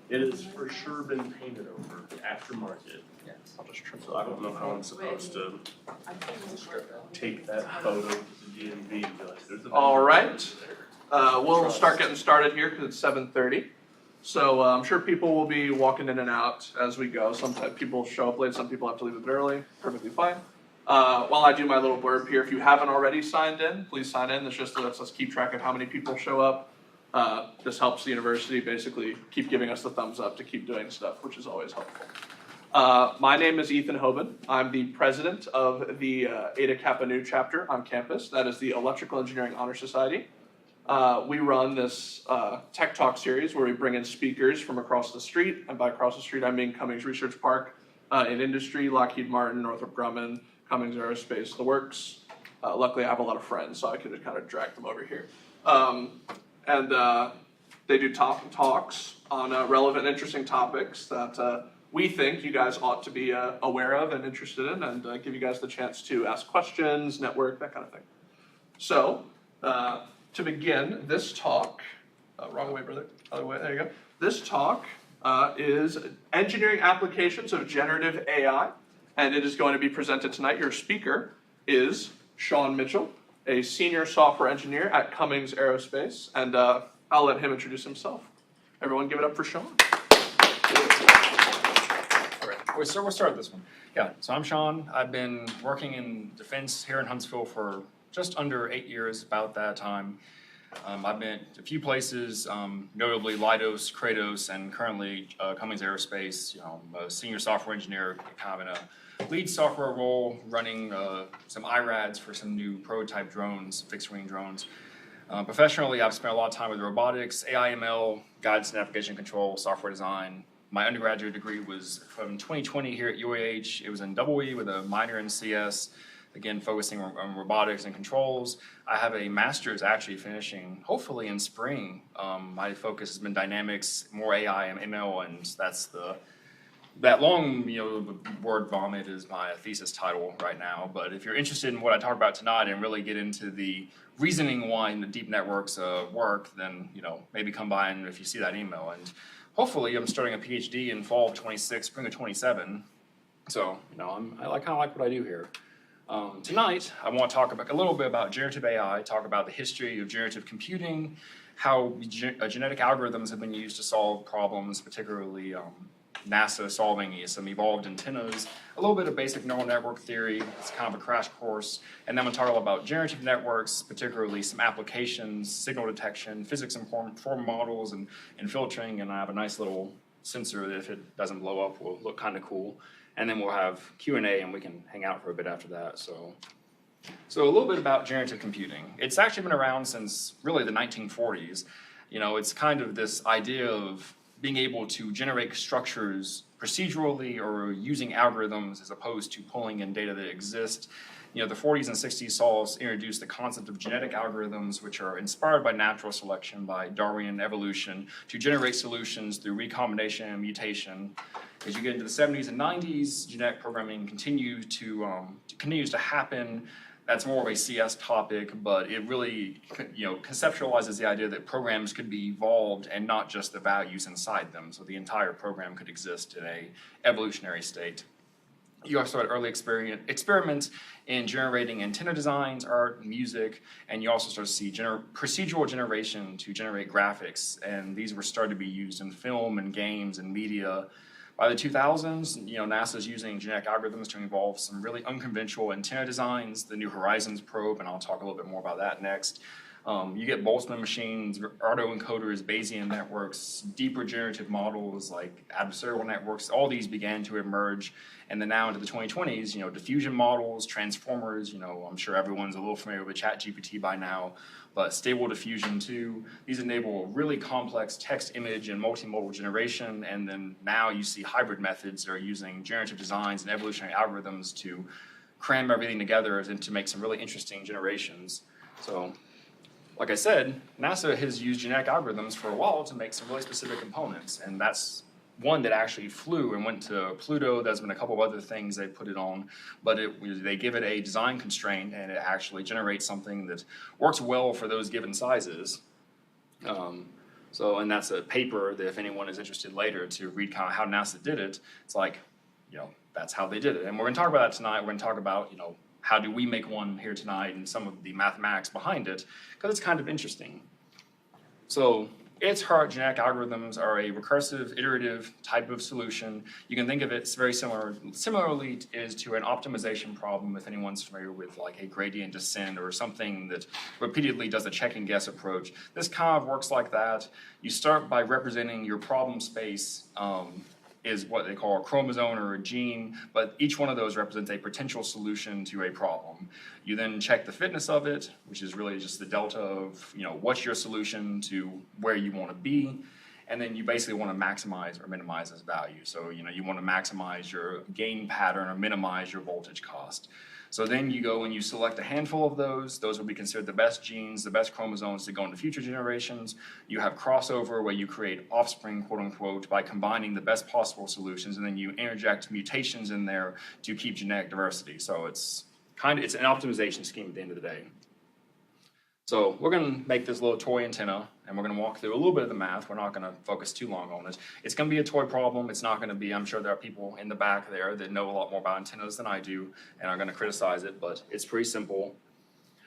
It has for sure been painted over aftermarket. Yes. I'll just trim. So I don't know how I'm supposed to take that photo to the DMV and be like, there's a. All right, we'll start getting started here because it's 7:30. So I'm sure people will be walking in and out as we go. Sometimes people show up late, some people have to leave a bit early, perfectly fine. While I do my little blurb here, if you haven't already signed in, please sign in. This just lets us keep track of how many people show up. This helps the university basically keep giving us the thumbs up to keep doing stuff, which is always helpful. My name is Ethan Hoban. I'm the president of the Eta Kappa Nu chapter on campus. That is the Electrical Engineering Honor Society. We run this Tech Talk series where we bring in speakers from across the street, and by across the street I mean Cummings Research Park, in industry, Lockheed Martin, Northrop Grumman, Cummings Aerospace, the works. Luckily I have a lot of friends, so I could just kind of drag them over here. They do talks on relevant, interesting topics that we think you guys ought to be aware of and interested in, and give you guys the chance to ask questions, network, that kind of thing. So, to begin this talk, wrong way, brother, other way, there you go. This talk is engineering applications of generative AI, and it is going to be presented tonight. Your speaker is Sean Mitchell, a senior software engineer at Cummings Aerospace, and I'll let him introduce himself. Everyone give it up for Sean. All right, so we'll start this one. Yeah, so I'm Sean. I've been working in defense here in Huntsville for just under 8 years, about that time. I've been a few places, notably Leidos, Kratos, and currently Cummings Aerospace. I'm a senior software engineer, kind of in a lead software role, running some IRADs for some new prototype drones, fixed-wing drones. Professionally, I've spent a lot of time with robotics, AI, ML, guidance, navigation control, software design. My undergraduate degree was from 2020 here at UAH. It was in EE with a minor in CS. Again, focusing on robotics and controls. I have a master's actually finishing, hopefully in spring. My focus has been dynamics, more AI and ML, and that long, word vomit is my thesis title right now. But if you're interested in what I talk about tonight and really get into the reasoning why the deep networks work, then, maybe come by and if you see that email. And hopefully I'm starting a PhD in fall of 26, spring of 27. So, I kind of like what I do here. Tonight, I want to talk about a little bit about generative AI, talk about the history of generative computing, how genetic algorithms have been used to solve problems, particularly NASA solving some evolved antennas, a little bit of basic neural network theory. It's kind of a crash course. And then we'll talk about generative networks, particularly some applications, signal detection, physics-informed models, and filtering. And I have a nice little sensor that if it doesn't blow up will look kind of cool. And then we'll have Q&A and we can hang out for a bit after that. So a little bit about generative computing. It's actually been around since really the 1940s. It's kind of this idea of being able to generate structures procedurally or using algorithms as opposed to pulling in data that exists. The 40s and 60s saw us introduce the concept of genetic algorithms, which are inspired by natural selection, by Darwinian evolution, to generate solutions through recombination and mutation. As you get into the 70s and 90s, genetic programming continues to happen. That's more of a CS topic, but it really, conceptualizes the idea that programs could be evolved and not just the values inside them. So the entire program could exist in a evolutionary state. You also had early experiments in generating antenna designs, art, music, and you also start to see procedural generation to generate graphics, and these were started to be used in film and games and media. By the 2000s, NASA's using genetic algorithms to evolve some really unconventional antenna designs, the New Horizons probe, and I'll talk a little bit more about that next. You get Boltzmann machines, autoencoders, Bayesian networks, deeper generative models like adversarial networks. All these began to emerge, and then now into the 2020s, diffusion models, transformers. I'm sure everyone's a little familiar with ChatGPT by now, but stable diffusion too. These enable really complex text, image, and multimodal generation. And then now you see hybrid methods that are using generative designs and evolutionary algorithms to cram everything together and to make some really interesting generations. So, like I said, NASA has used genetic algorithms for a while to make some really specific components, and that's one that actually flew and went to Pluto. There's been a couple of other things they put it on, but they give it a design constraint, and it actually generates something that works well for those given sizes. So, and that's a paper that if anyone is interested later to read kind of how NASA did it, it's like, that's how they did it. And we're gonna talk about that tonight. We're gonna talk about, how do we make one here tonight and some of the mathematics behind it, because it's kind of interesting. So, its hard genetic algorithms are a recursive, iterative type of solution. You can think of it very similarly is to an optimization problem if anyone's familiar with like a gradient descent or something that repeatedly does a check and guess approach. This kind of works like that. You start by representing your problem space is what they call a chromosome or a gene, but each one of those represents a potential solution to a problem. You then check the fitness of it, which is really just the delta of, what's your solution to where you want to be, and then you basically want to maximize or minimize this value. So, you want to maximize your gain pattern or minimize your voltage cost. So then you go and you select a handful of those. Those will be considered the best genes, the best chromosomes to go into future generations. You have crossover where you create offspring, quote unquote, by combining the best possible solutions, and then you interject mutations in there to keep genetic diversity. So it's an optimization scheme at the end of the day. So we're going to make this little toy antenna, and we're going to walk through a little bit of the math. We're not going to focus too long on it. It's going to be a toy problem. It's not going to be, I'm sure there are people in the back there that know a lot more about antennas than I do and are going to criticize it, but it's pretty simple.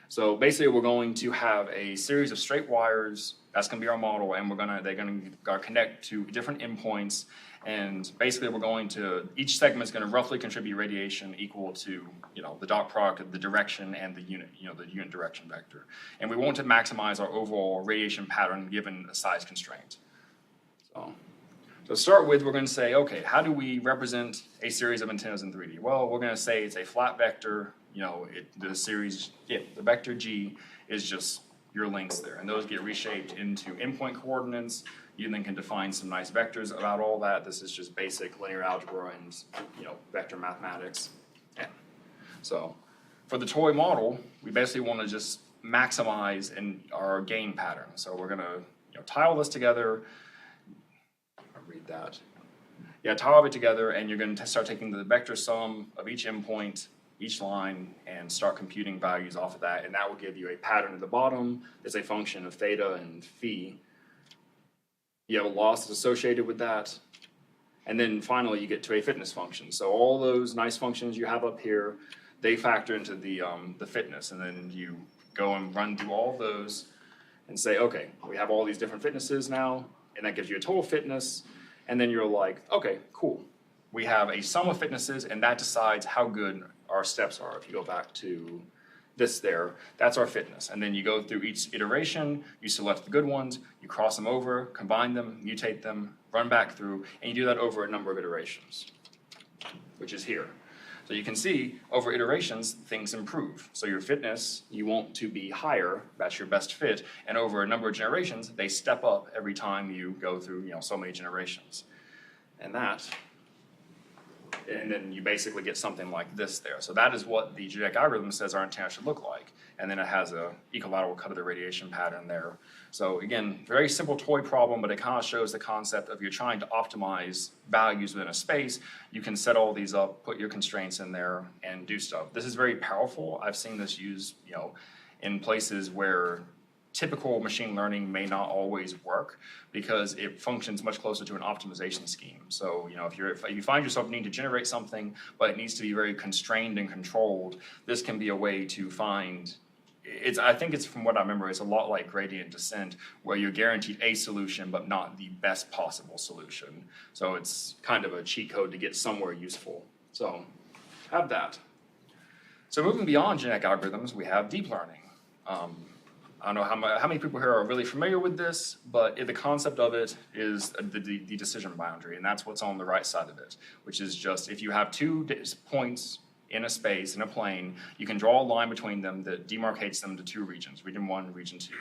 So basically we're going to have a series of straight wires. That's going to be our model, and they're going to connect to different endpoints. And basically each segment is going to roughly contribute radiation equal to, the dot product of the direction and the unit, the unit direction vector. And we want to maximize our overall radiation pattern given a size constraint. So to start with, we're going to say, okay, how do we represent a series of antennas in 3D? Well, we're going to say it's a flat vector, the vector G is just your links there, and those get reshaped into endpoint coordinates. You then can define some nice vectors about all that. This is just basic linear algebra and vector mathematics. Yeah. So for the toy model, we basically want to just maximize our gain pattern. So we're going to tile this together. I'll read that. Yeah, tile it together, and you're going to start taking the vector sum of each endpoint, each line, and start computing values off of that, and that will give you a pattern at the bottom. It's a function of theta and phi. You have a loss that's associated with that, and then finally you get to a fitness function. So all those nice functions you have up here, they factor into the fitness, and then you go and run through all those and say, okay, we have all these different fitnesses now, and that gives you a total fitness, and then you're like, okay, cool. We have a sum of fitnesses, and that decides how good our steps are. If you go back to this there, that's our fitness. And then you go through each iteration, you select the good ones, you cross them over, combine them, mutate them, run back through, and you do that over a number of iterations, which is here. So you can see over iterations, things improve. So your fitness, you want to be higher, that's your best fit, and over a number of generations, they step up every time you go through so many generations. And then you basically get something like this there. So that is what the genetic algorithm says our antenna should look like. And then it has a equilateral cut of the radiation pattern there. So again, very simple toy problem, but it kind of shows the concept of you're trying to optimize values within a space. You can set all these up, put your constraints in there, and do stuff. This is very powerful. I've seen this used, in places where typical machine learning may not always work because it functions much closer to an optimization scheme. So, if you find yourself needing to generate something, but it needs to be very constrained and controlled, this can be a way to find, I think it's from what I remember, it's a lot like gradient descent, where you're guaranteed a solution, but not the best possible solution. So it's kind of a cheat code to get somewhere useful. So, have that. So moving beyond genetic algorithms, we have deep learning. I don't know how many people here are really familiar with this, but the concept of it is the decision boundary, and that's what's on the right side of it, which is just if you have two points in a space, in a plane, you can draw a line between them that demarcates them to two regions, region 1, region 2.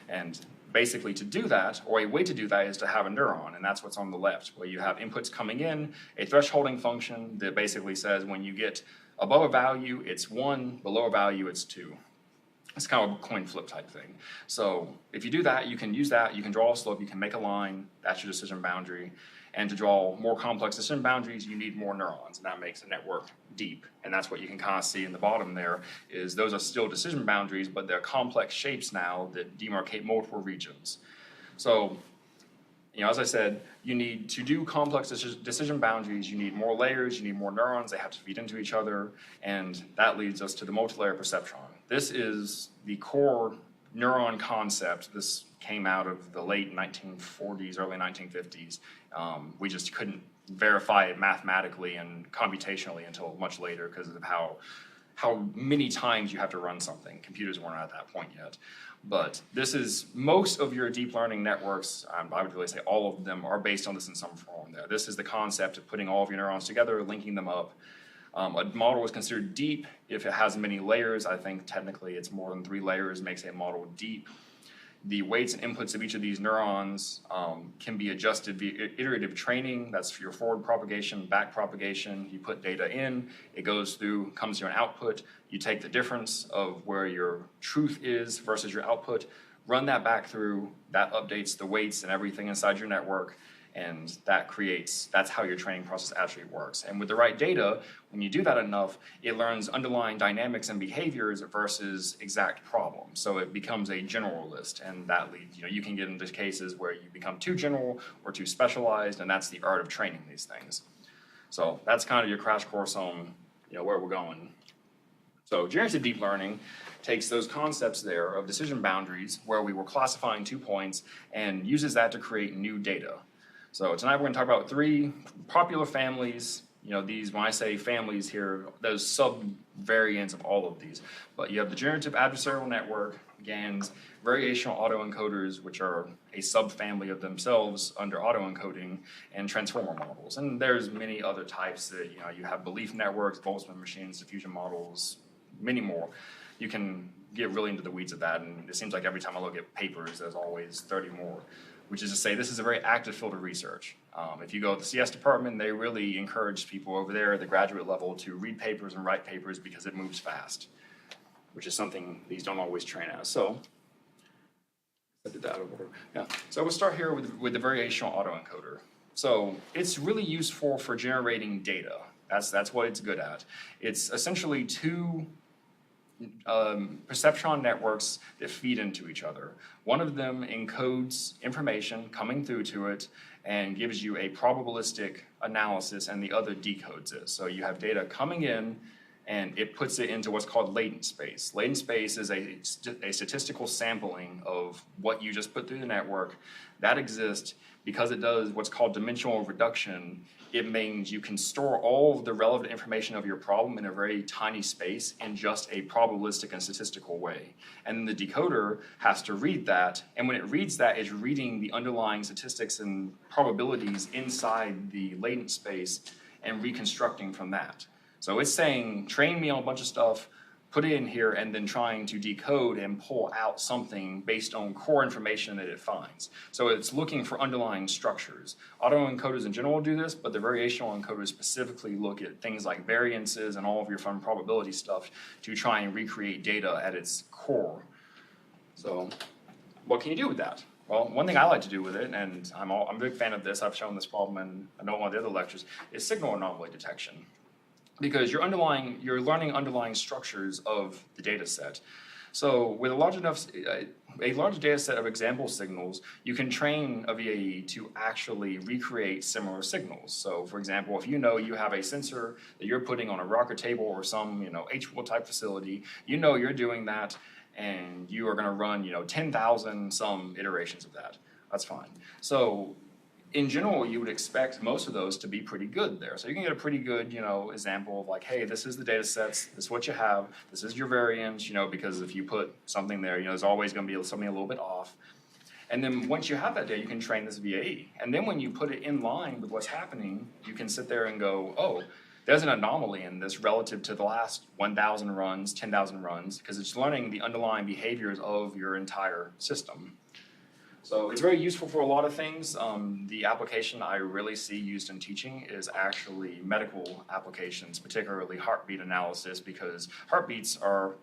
And basically to do that, or a way to do that, is to have a neuron, and that's what's on the left, where you have inputs coming in, a thresholding function that basically says when you get above a value, it's 1, below a value, it's 2. It's kind of a coin flip type thing. So if you do that, you can use that, you can draw a slope, you can make a line, that's your decision boundary. And to draw more complex decision boundaries, you need more neurons, and that makes a network deep. And that's what you can kind of see in the bottom there, is those are still decision boundaries, but they're complex shapes now that demarcate multiple regions. So as I said, you need to do complex decision boundaries, you need more layers, you need more neurons, they have to feed into each other, and that leads us to the multilayer perceptron. This is the core neuron concept. This came out of the late 1940s, early 1950s. We just couldn't verify it mathematically and computationally until much later because of how many times you have to run something. Computers weren't at that point yet. But this is, most of your deep learning networks, I would really say all of them are based on this in some form there. This is the concept of putting all of your neurons together, linking them up. A model is considered deep if it has many layers. I think technically it's more than 3 layers makes a model deep. The weights and inputs of each of these neurons can be adjusted via iterative training. That's for your forward propagation, back propagation. You put data in, it goes through, comes to an output. You take the difference of where your truth is versus your output, run that back through, that updates the weights and everything inside your network, and that's how your training process actually works. And with the right data, when you do that enough, it learns underlying dynamics and behaviors versus exact problems. So it becomes a generalist, and that leads, you can get into cases where you become too general or too specialized, and that's the art of training these things. So that's kind of your crash course on, where we're going. So generative deep learning takes those concepts there of decision boundaries, where we were classifying 2 points, and uses that to create new data. So tonight we're going to talk about 3 popular families. These, when I say families here, those sub-variants of all of these. But you have the generative adversarial network, GANs, variational autoencoders, which are a subfamily of themselves under autoencoding, and transformer models. And there's many other types that, you have belief networks, Boltzmann machines, diffusion models, many more. You can get really into the weeds of that, and it seems like every time I look at papers, there's always 30 more. Which is to say, this is a very active field of research. If you go to the CS department, they really encourage people over there at the graduate level to read papers and write papers because it moves fast, which is something these don't always train as. So, I did that over. Yeah. So we'll start here with the variational autoencoder. So it's really useful for generating data. That's what it's good at. It's essentially 2 perceptron networks that feed into each other. One of them encodes information coming through to it and gives you a probabilistic analysis, and the other decodes it. So you have data coming in, and it puts it into what's called latent space. Latent space is a statistical sampling of what you just put through the network. That exists because it does what's called dimensional reduction. It means you can store all of the relevant information of your problem in a very tiny space in just a probabilistic and statistical way. And the decoder has to read that, and when it reads that, it's reading the underlying statistics and probabilities inside the latent space and reconstructing from that. So it's saying, train me on a bunch of stuff, put it in here, and then trying to decode and pull out something based on core information that it finds. So it's looking for underlying structures. Autoencoders in general do this, but the variational encoders specifically look at things like variances and all of your fun probability stuff to try and recreate data at its core. So what can you do with that? Well, one thing I like to do with it, and I'm a big fan of this, I've shown this problem in I know one of the other lectures, is signal anomaly detection. Because you're learning underlying structures of the data set. So with a large data set of example signals, you can train a VAE to actually recreate similar signals. So for example, if you have a sensor that you're putting on a rocker table or some H-wheel type facility, you're doing that, and you are going to run 10,000 some iterations of that. That's fine. So in general, you would expect most of those to be pretty good there. So you can get a pretty good, example of like, hey, this is the data sets, this is what you have, this is your variance, because if you put something there, there's always going to be something a little bit off. And then once you have that data, you can train this VAE. And then when you put it in line with what's happening, you can sit there and go, oh, there's an anomaly in this relative to the last 1,000 runs, 10,000 runs, because it's learning the underlying behaviors of your entire system. So it's very useful for a lot of things. The application I really see used in teaching is actually medical applications, particularly heartbeat analysis, because heartbeats are,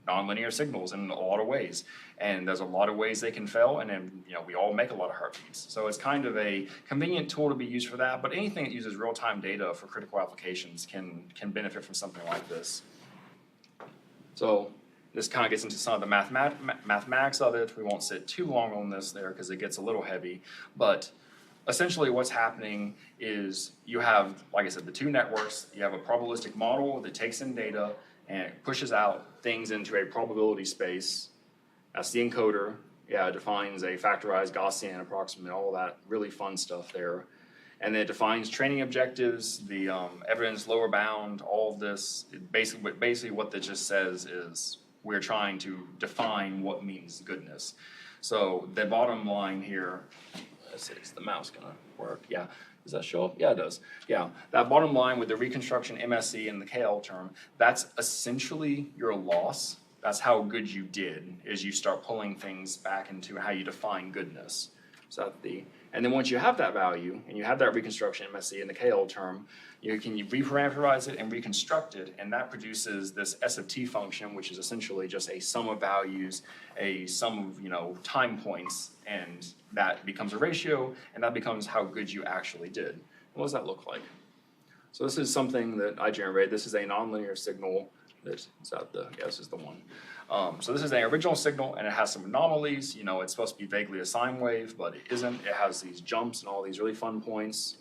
nonlinear signals in a lot of ways. And there's a lot of ways they can fail, and then, we all make a lot of heartbeats. So it's kind of a convenient tool to be used for that, but anything that uses real-time data for critical applications can benefit from something like this. So this kind of gets into some of the mathematics of it. We won't sit too long on this there because it gets a little heavy. But essentially what's happening is you have, like I said, the two networks. You have a probabilistic model that takes in data and pushes out things into a probability space. That's the encoder. Yeah, it defines a factorized Gaussian approximate, all that really fun stuff there. And then it defines training objectives, the evidence lower bound, all of this. Basically what that just says is we're trying to define what means goodness. So the bottom line here, let's see, is the mouse gonna work? Yeah. Does that show up? Yeah, it does. Yeah, that bottom line with the reconstruction MSE and the KL term, that's essentially your loss. That's how good you did, is you start pulling things back into how you define goodness. So and then once you have that value, and you have that reconstruction MSE and the KL term, you can reparameterize it and reconstruct it, and that produces this S of t function, which is essentially just a sum of values, a sum of time points, and that becomes a ratio, and that becomes how good you actually did. And what does that look like? So this is something that I generated. This is a nonlinear signal. This is the one. So this is an original signal, and it has some anomalies. It's supposed to be vaguely a sine wave, but it isn't. It has these jumps and all these really fun points.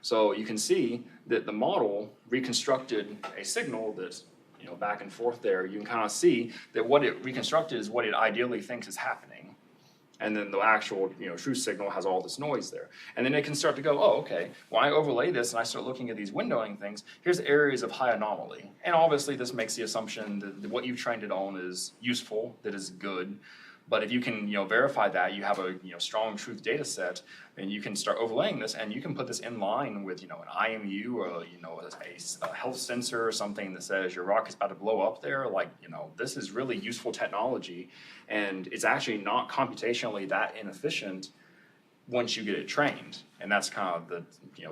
So you can see that the model reconstructed a signal that, back and forth there. You can kind of see that what it reconstructed is what it ideally thinks is happening. And then the actual, true signal has all this noise there. And then it can start to go, oh, okay, when I overlay this and I start looking at these windowing things, here's areas of high anomaly. And obviously this makes the assumption that what you've trained it on is useful, that is good. But if you can, verify that, you have a, strong truth data set, and you can start overlaying this, and you can put this in line with, an IMU or, a health sensor or something that says your rock is about to blow up there. Like, this is really useful technology, and it's actually not computationally that inefficient once you get it trained. And that's kind of the,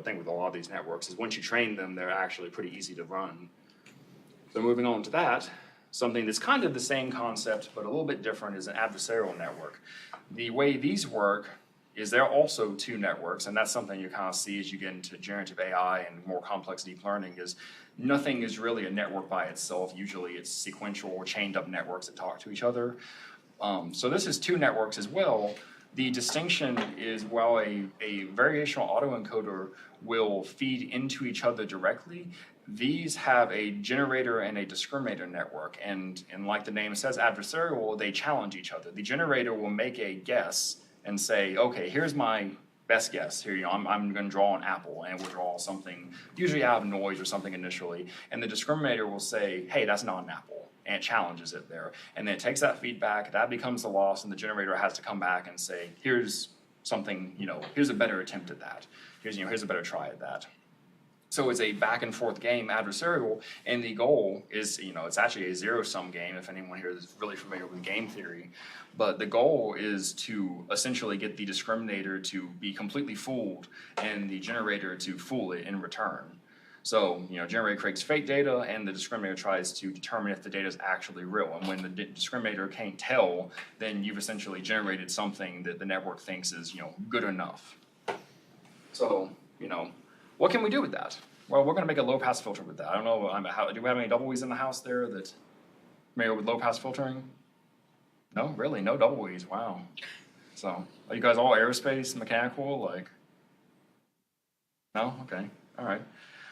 thing with a lot of these networks is once you train them, they're actually pretty easy to run. So moving on to that. Something that's kind of the same concept, but a little bit different, is an adversarial network. The way these work is they're also two networks, and that's something you kind of see as you get into generative AI and more complex deep learning, is nothing is really a network by itself. Usually it's sequential or chained up networks that talk to each other. So this is two networks as well. The distinction is while a variational autoencoder will feed into each other directly, these have a generator and a discriminator network, and like the name says, adversarial, they challenge each other. The generator will make a guess and say, okay, here's my best guess. Here, I'm going to draw an apple, and we'll draw something, usually out of noise or something initially, and the discriminator will say, hey, that's not an apple, and it challenges it there. And then it takes that feedback, that becomes the loss, and the generator has to come back and say, here's something, here's a better attempt at that. Here's a better try at that. So it's a back and forth game, adversarial, and the goal is, it's actually a zero-sum game, if anyone here is really familiar with game theory. But the goal is to essentially get the discriminator to be completely fooled and the generator to fool it in return. So, generator creates fake data, and the discriminator tries to determine if the data is actually real. And when the discriminator can't tell, then you've essentially generated something that the network thinks is, good enough. So, what can we do with that? Well, we're going to make a low-pass filter with that. I don't know, do we have any double E's in the house there that familiar with low-pass filtering? No, really, no double E's. Wow. So, are you guys all aerospace, mechanical, No? Okay. All right.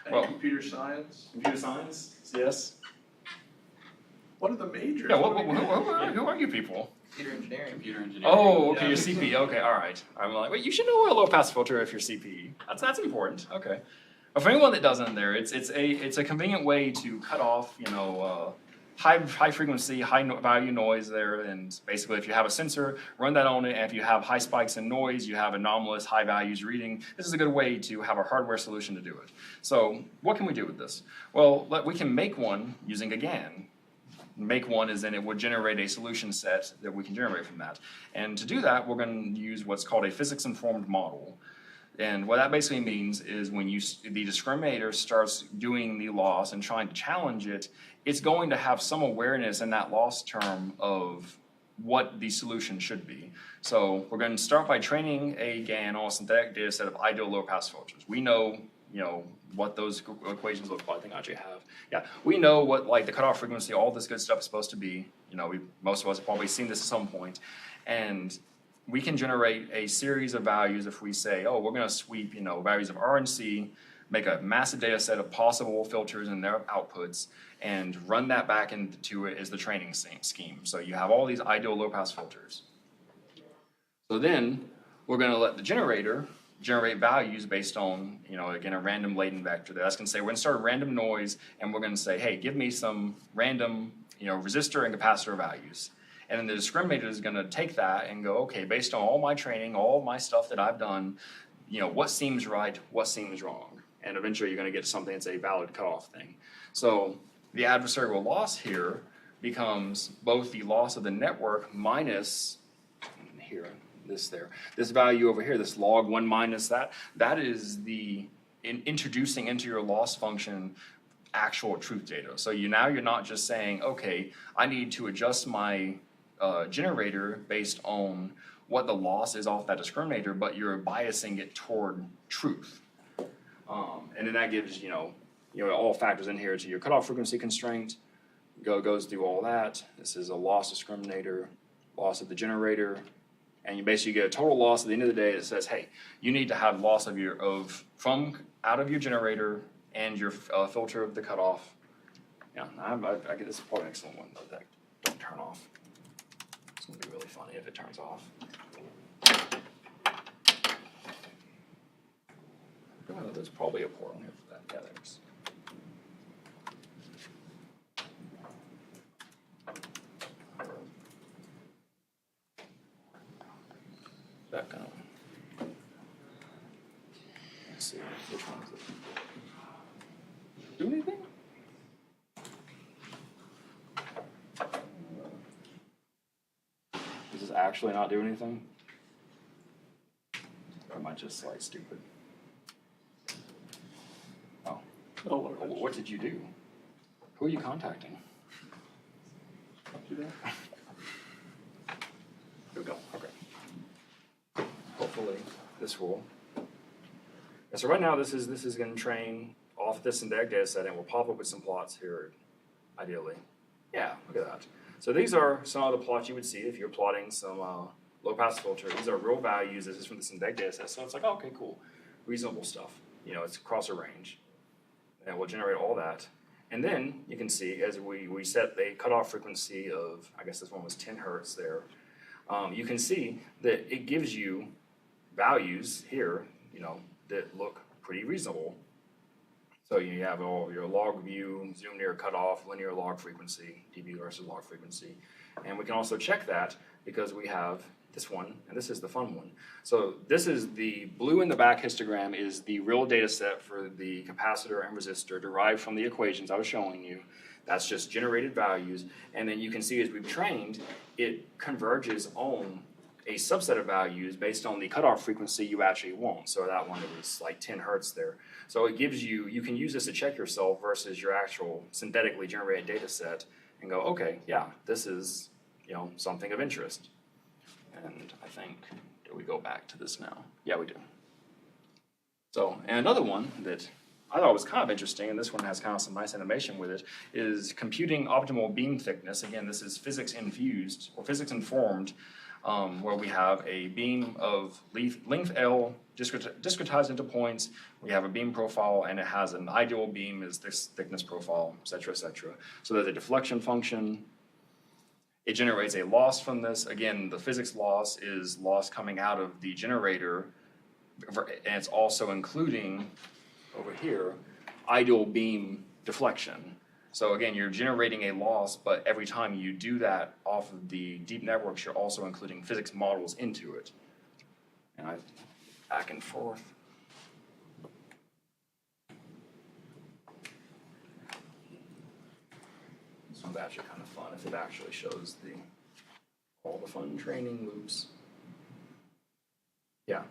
And computer science? Computer science? Yes. What are the majors? Yeah, who are you people? Computer engineering. Oh, okay, your CPE. Okay, all right. I'm like, wait, you should know a low-pass filter if you're CPE. That's important. Okay. But for anyone that doesn't, there, it's a convenient way to cut off, high frequency, high value noise there. And basically, if you have a sensor, run that on it. And if you have high spikes in noise, you have anomalous high values reading. This is a good way to have a hardware solution to do it. So what can we do with this? Well, we can make one using a GAN. Make one is then it would generate a solution set that we can generate from that. And to do that, we're going to use what's called a physics-informed model. And what that basically means is when the discriminator starts doing the loss and trying to challenge it, it's going to have some awareness in that loss term of what the solution should be. So we're going to start by training a GAN on a synthetic data set of ideal low-pass filters. We know what those equations look like. I think I actually have. Yeah, we know what the cutoff frequency, all this good stuff is supposed to be. Most of us have probably seen this at some point. And we can generate a series of values if we say, oh, we're gonna sweep, values of R and C, make a massive data set of possible filters and their outputs, and run that back into it as the training scheme. So you have all these ideal low-pass filters. So then we're gonna let the generator generate values based on, again, a random latent vector. That's gonna say, we're gonna start a random noise, and we're gonna say, hey, give me some random, resistor and capacitor values. And then the discriminator is gonna take that and go, okay, based on all my training, all my stuff that I've done, what seems right, what seems wrong. And eventually you're gonna get something that's a valid cutoff thing. So the adversarial loss here becomes both the loss of the network minus, this value over here, this log 1 minus that is the introducing into your loss function actual truth data. So now you're not just saying, okay, I need to adjust my generator based on what the loss is off that discriminator, but you're biasing it toward truth. And then that gives, all factors in here to your cutoff frequency constraint, goes through all that. This is a loss discriminator, loss of the generator, and you basically get a total loss at the end of the day that says, hey, you need to have loss out of your generator and your filter of the cutoff. Yeah, I get this is probably an excellent one, but that don't turn off. It's gonna be really funny if it turns off. Oh, there's probably a port on here for that. Yeah, there's. That kind of. Let's see, which one is it? Do anything? Does this actually not do anything? Or am I just like stupid? Oh. Oh, what What did you do? Who are you contacting? Here we go. Okay. Hopefully this will. Yeah, so right now this is going to train off this synthetic data set, and we'll pop up with some plots here, ideally. Yeah, look at that. So these are some of the plots you would see if you're plotting some low pass filter. These are real values. This is from the synthetic data set. So it's like, oh, okay, cool, reasonable stuff. It's across a range, and we'll generate all that. And then you can see as we set a cutoff frequency of, I guess this one was 10 hertz there. You can see that it gives you values here, that look pretty reasonable. So you have all your log view, zoom near cutoff, linear log frequency, dB versus log frequency. And we can also check that because we have this one, and this is the fun one. So this is the blue in the back histogram is the real data set for the capacitor and resistor derived from the equations I was showing you. That's just generated values. And then you can see as we've trained, it converges on a subset of values based on the cutoff frequency you actually want. So that one, it was like 10 hertz there. So it gives you can use this to check yourself versus your actual synthetically generated data set and go, okay, yeah, this is, something of interest. And I think, do we go back to this now? Yeah, we do. So, and another one that I thought was kind of interesting, and this one has kind of some nice animation with it, is computing optimal beam thickness. Again, this is physics infused, or physics informed, where we have a beam of length L discretized into points. We have a beam profile, and it has an ideal beam is this thickness profile, et cetera, et cetera. So there's a deflection function. It generates a loss from this. Again, the physics loss is loss coming out of the generator, and it's also including, over here, ideal beam deflection. So again, you're generating a loss, but every time you do that off of the deep networks, you're also including physics models into it. And back and forth. This one's actually kind of fun if it actually shows all the fun training loops. Yeah.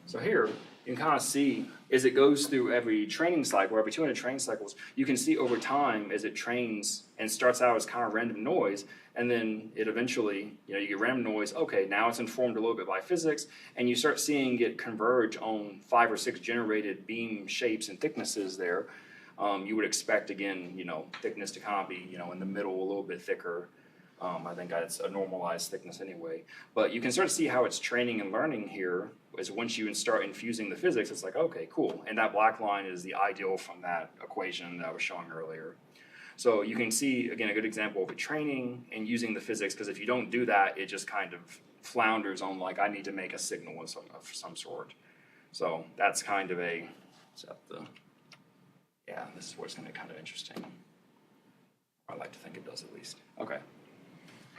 So here, you can kind of see as it goes through every training cycle, every 200 training cycles, you can see over time as it trains and starts out as kind of random noise, and then it eventually, you get random noise, okay, now it's informed a little bit by physics, and you start seeing it converge on 5 or 6 generated beam shapes and thicknesses there. You would expect, again, thickness to kind of be, in the middle, a little bit thicker. I think it's a normalized thickness anyway. But you can start to see how it's training and learning here is once you start infusing the physics, it's like, okay, cool. And that black line is the ideal from that equation that I was showing earlier. So you can see, again, a good example of it training and using the physics, because if you don't do that, it just kind of flounders on like, I need to make a signal of some sort. So that's kind of a, this is where it's going to be kind of interesting. I like to think it does at least. Okay.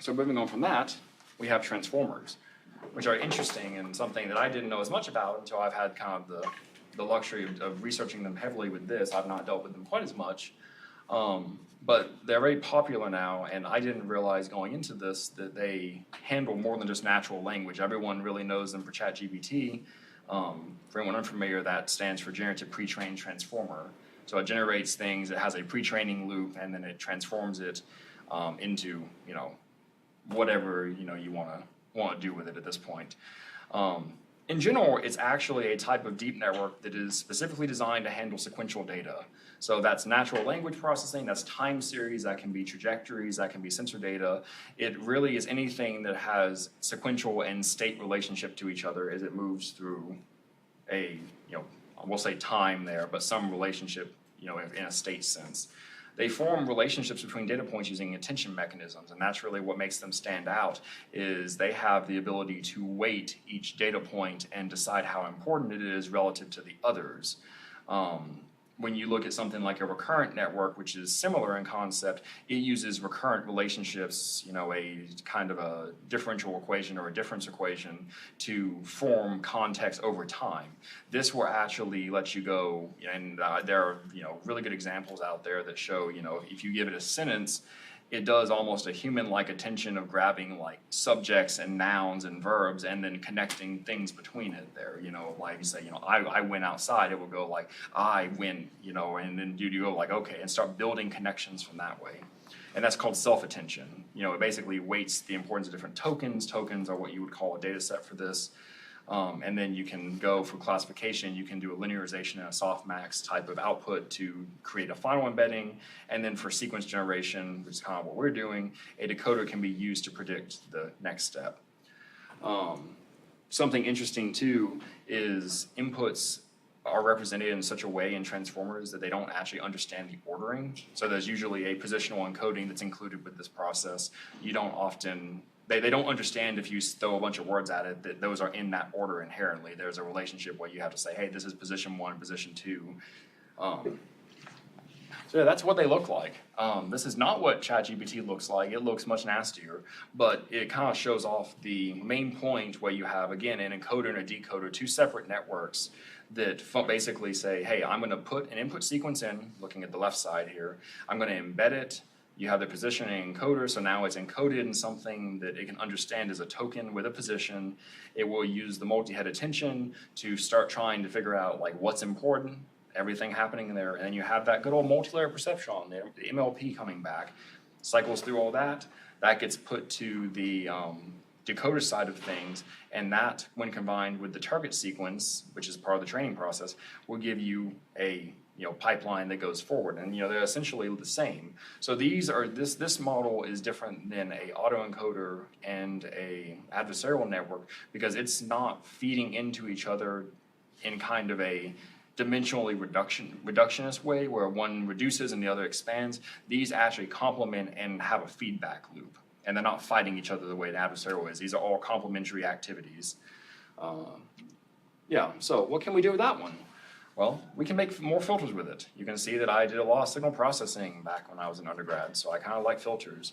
So moving on from that, we have transformers, which are interesting and something that I didn't know as much about until I've had kind of the luxury of researching them heavily with this. I've not dealt with them quite as much, but they're very popular now, and I didn't realize going into this that they handle more than just natural language. Everyone really knows them for ChatGPT. For anyone unfamiliar, that stands for Generative Pre-trained Transformer. So it generates things, it has a pre-training loop, and then it transforms it into, whatever you want to do with it at this point. In general, it's actually a type of deep network that is specifically designed to handle sequential data. So that's natural language processing, that's time series, that can be trajectories, that can be sensor data. It really is anything that has sequential and state relationship to each other as it moves through a, we'll say time there, but some relationship, in a state sense. They form relationships between data points using attention mechanisms, and that's really what makes them stand out, is they have the ability to weight each data point and decide how important it is relative to the others. When you look at something like a recurrent network, which is similar in concept, it uses recurrent relationships, a kind of a differential equation or a difference equation to form context over time. This will actually let you go, and there are really good examples out there that show, if you give it a sentence, it does almost a human-like attention of grabbing like subjects and nouns and verbs and then connecting things between it there. Like you say, I went outside, it will go like, I went, and then you go like, okay, and start building connections from that way. And that's called self-attention. It basically weights the importance of different tokens. Tokens are what you would call a data set for this. And then you can go for classification, you can do a linearization and a softmax type of output to create a final embedding. And then for sequence generation, which is kind of what we're doing, a decoder can be used to predict the next step. Something interesting too is inputs are represented in such a way in transformers that they don't actually understand the ordering. So there's usually a positional encoding that's included with this process. You don't often They don't understand if you throw a bunch of words at it that those are in that order inherently. There's a relationship where you have to say, hey, this is position 1, position 2. So yeah, that's what they look like. This is not what ChatGPT looks like. It looks much nastier, but it kind of shows off the main point where you have, again, an encoder and a decoder, 2 separate networks that basically say, hey, I'm going to put an input sequence in, looking at the left side here. I'm going to embed it. You have the positioning encoder, so now it's encoded in something that it can understand as a token with a position. It will use the multi-head attention to start trying to figure out like what's important, everything happening there, and you have that good old multi-layer perception on there, the MLP coming back, cycles through all that. That gets put to the decoder side of things, and that, when combined with the target sequence, which is part of the training process, will give you a pipeline that goes forward, and they're essentially the same. So this model is different than a autoencoder and a adversarial network because it's not feeding into each other in kind of a dimensionally reductionist way where one reduces and the other expands. These actually complement and have a feedback loop, and they're not fighting each other the way an adversarial is. These are all complementary activities. So what can we do with that one? Well, we can make more filters with it. You can see that I did a lot of signal processing back when I was an undergrad, so I kind of like filters.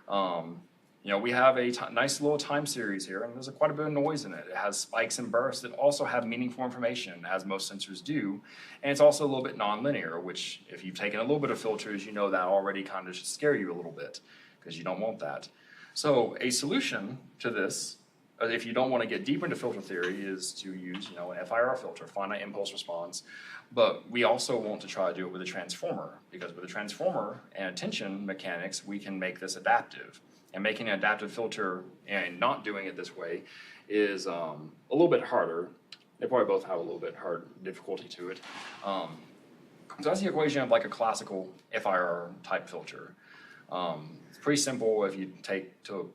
We have a nice little time series here, and there's quite a bit of noise in it. It has spikes and bursts that also have meaningful information, as most sensors do, and it's also a little bit nonlinear, which if you've taken a little bit of filters, that already kind of should scare you a little bit, because you don't want that. So a solution to this, if you don't want to get deep into filter theory, is to use an FIR filter, finite impulse response. But we also want to try to do it with a transformer, because with a transformer and attention mechanics, we can make this adaptive. And making an adaptive filter and not doing it this way is a little bit harder. They probably both have a little bit hard difficulty to it. So that's the equation of like a classical FIR type filter. It's pretty simple if you take to,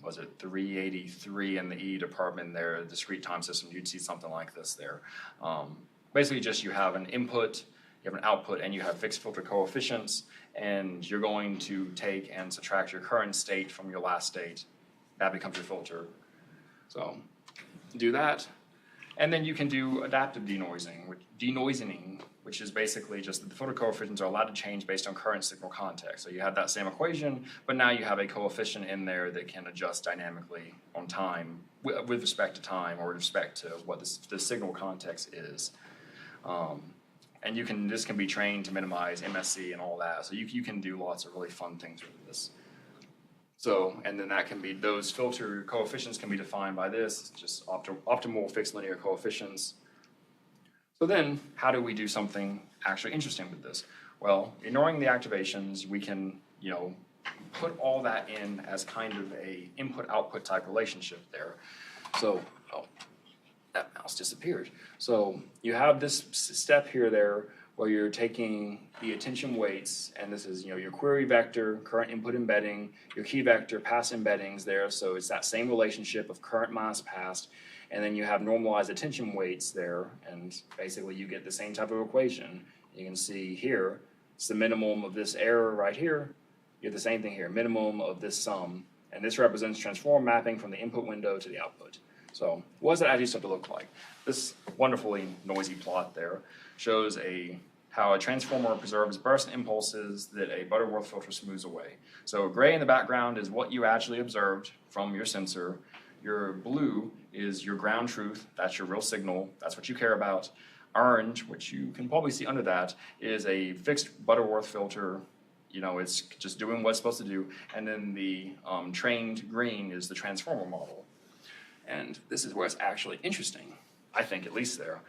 was it 383 in the E department there, discrete time system, you'd see something like this there. Basically just you have an input, you have an output, and you have fixed filter coefficients, and you're going to take and subtract your current state from your last state. That becomes your filter. So do that. And then you can do adaptive denoising, which is basically just that the filter coefficients are allowed to change based on current signal context. So you have that same equation, but now you have a coefficient in there that can adjust dynamically on time, with respect to time, or with respect to what the signal context is. And this can be trained to minimize MSC and all that. So you can do lots of really fun things with this. So, and then that can be, those filter coefficients can be defined by this, just optimal fixed linear coefficients. So then, how do we do something actually interesting with this? Well, ignoring the activations, we can, put all that in as kind of a input-output type relationship there. So, that mouse disappeared. So you have this step here there where you're taking the attention weights, and this is your query vector, current input embedding, your key vector, pass embeddings there. So it's that same relationship of current minus past, and then you have normalized attention weights there, and basically you get the same type of equation. You can see here, it's the minimum of this error right here. You get the same thing here, minimum of this sum, and this represents transform mapping from the input window to the output. So what does that actually start to look like? This wonderfully noisy plot there shows how a transformer preserves burst impulses that a Butterworth filter smooths away. So gray in the background is what you actually observed from your sensor. Your blue is your ground truth, that's your real signal, that's what you care about. Orange, which you can probably see under that, is a fixed Butterworth filter. It's just doing what it's supposed to do. And then the trained green is the transformer model. And this is where it's actually interesting, I think, at least there.